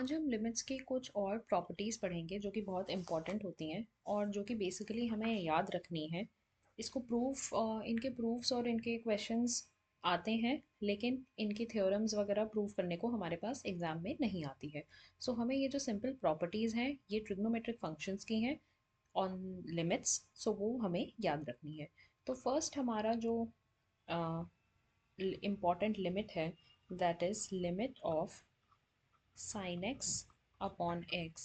आज हम लिमिट्स की कुछ और प्रॉपर्टीज़ पढ़ेंगे जो कि बहुत इंपॉर्टेंट होती हैं और जो कि बेसिकली हमें याद रखनी है। इसको प्रूफ इनके प्रूफ्स और इनके क्वेश्चंस आते हैं, लेकिन इनकी थ्योरम्स वगैरह प्रूव करने को हमारे पास एग्जाम में नहीं आती है। सो हमें ये जो सिंपल प्रॉपर्टीज़ हैं ये ट्रिग्नोमेट्रिक फंक्शंस की हैं ऑन लिमिट्स, सो वो हमें याद रखनी है। तो फर्स्ट हमारा जो इम्पॉर्टेंट लिमिट है that is limit of sin x upon x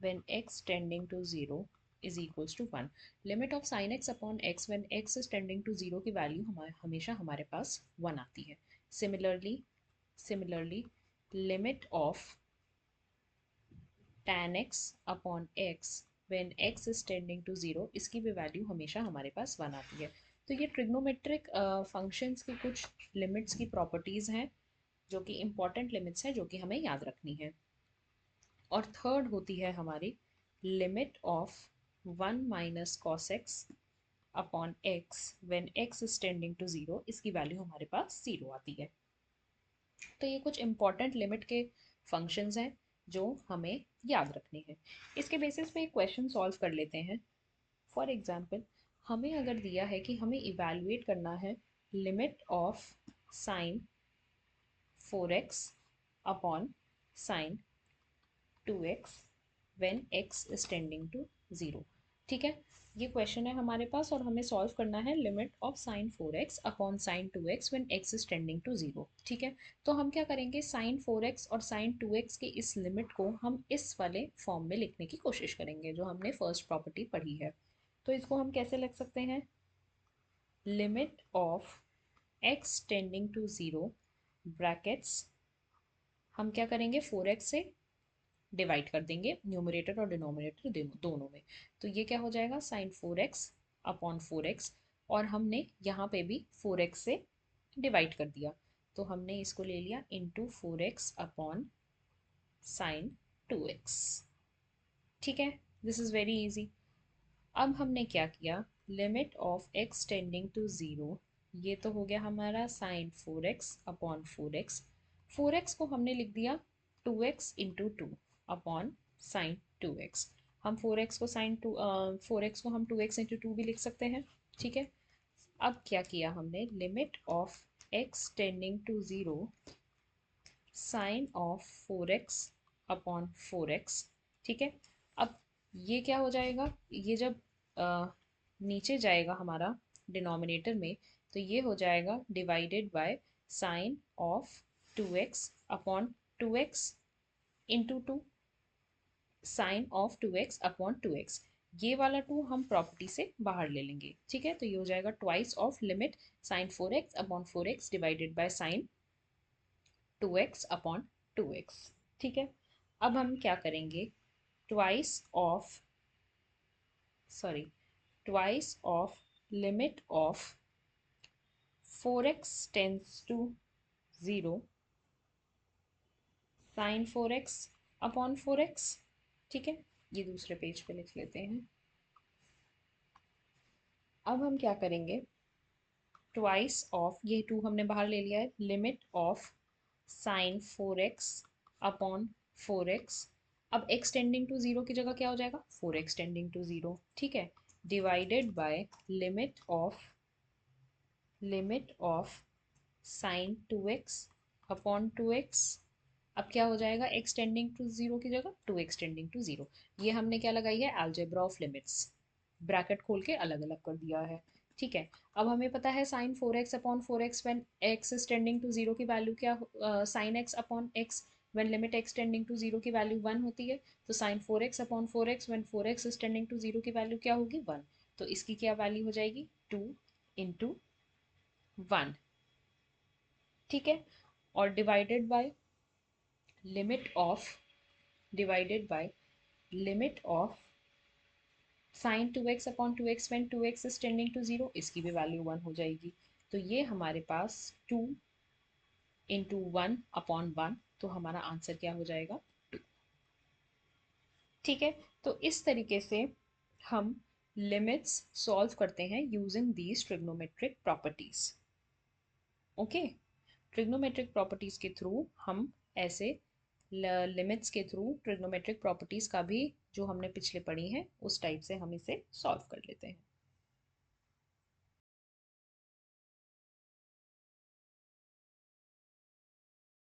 when x tending to 0 is equals to 1. Limit of sin x upon x when x is tending to 0 की वैल्यू हमेशा हमारे पास 1 आती है। Similarly limit of tan x upon x when x is tending to 0 इसकी भी value हमेशा हमारे पास 1 आती है। तो ये ट्रिग्नोमेट्रिक फंक्शंस की कुछ लिमिट्स की प्रॉपर्टीज़ हैं जो कि इम्पॉर्टेंट लिमिट्स हैं जो कि हमें याद रखनी है। और थर्ड होती है हमारी limit of 1 minus cos x upon x when x is tending to 0, इसकी वैल्यू हमारे पास 0 आती है। तो ये कुछ इंपॉर्टेंट लिमिट के फंक्शंस हैं जो हमें याद रखने हैं। इसके बेसिस पे एक क्वेश्चन सॉल्व कर लेते हैं। फॉर एग्जांपल, हमें अगर दिया है कि हमें इवैल्यूएट करना है limit of sign 4x upon sine 2x when x is tending to 0। ठीक है, ये क्वेश्चन है हमारे पास और हमें सॉल्व करना है limit of sign 4x upon sine 2x when x is tending to 0। ठीक है, तो हम क्या करेंगे, साइन 4x और साइन 2x के इस लिमिट को हम इस वाले फॉर्म में लिखने की कोशिश करेंगे जो हमने फर्स्ट प्रॉपर्टी पढ़ी है। तो इसको हम कैसे लिख सकते हैं, limit of x tending to 0 brackets, हम क्या करेंगे 4x से डिवाइड कर देंगे न्यूमरेटर और डिनोमिनेटर दोनों में। तो ये क्या हो जाएगा, साइन 4x अपॉन 4x, और हमने यहाँ पे भी 4x से डिवाइड कर दिया, तो हमने इसको ले लिया into 4x upon sine 2x। ठीक है, दिस इज़ वेरी इजी। अब हमने क्या किया, limit of x tending to 0, ये तो हो गया हमारा sign 4x upon 4x। 4x को हमने लिख दिया 2x into 2 upon sine 2x। हम 4x को साइन 2x इंटू 2 भी लिख सकते हैं। ठीक है, अब क्या किया हमने, limit of x tending to 0 sine of 4x upon 4x। ठीक है, अब ये क्या हो जाएगा, ये जब नीचे जाएगा हमारा डिनोमिनेटर में, तो ये हो जाएगा divided by sine of 2x upon 2x into 2, sine of 2x upon 2x। ये वाला 2 हम प्रॉपर्टी से बाहर ले लेंगे। ठीक है, तो ये हो जाएगा twice of limit sine 4x upon 4x divided by sine 2x upon 2x। ठीक है, अब हम क्या करेंगे, twice of twice of limit of 4x tends to 0 sine 4x upon 4x। ठीक है, ये दूसरे पेज पे लिख लेते हैं। अब हम क्या करेंगे, ट्वाइस ऑफ, ये 2 हमने बाहर ले लिया है, limit of sign 4x upon 4x। अब x टेंडिंग टू 0 की जगह क्या हो जाएगा, 4x टेंडिंग टू 0। ठीक है, divided by limit of sine 2x upon 2x। अब क्या हो जाएगा, x टेंडिंग टू 0 की जगह 2x टेंडिंग टू 0। ये हमने क्या लगाई है, अलजेब्रा ऑफ लिमिट्स, ब्रैकेट खोल के अलग अलग कर दिया है। ठीक है, अब हमें पता है sine 4x upon 4x when x is tending to 0 की वैल्यू क्या, sine x upon x when limit x tending to 0 की वैल्यू 1 होती है। तो sine 4x upon 4x when 4x is tending to 0 की वैल्यू क्या होगी, 1। तो इसकी क्या वैल्यू हो जाएगी, 2 इंटू 1। ठीक है, और limit of divided by limit of sine 2x upon 2x when 2x is tending to 0, इसकी भी वैल्यू 1 हो जाएगी। तो ये हमारे पास 2 इंटू 1 अपॉन 1, तो हमारा आंसर क्या हो जाएगा, 2। ठीक है, तो इस तरीके से हम लिमिट्स सॉल्व करते हैं using these trigonometric properties. Okay, trigonometric properties के थ्रू हम ऐसे लिमिट्स के थ्रू ट्रिग्नोमेट्रिक प्रॉपर्टीज़ का भी जो हमने पिछले पढ़ी हैं उस टाइप से हम इसे सॉल्व कर लेते हैं।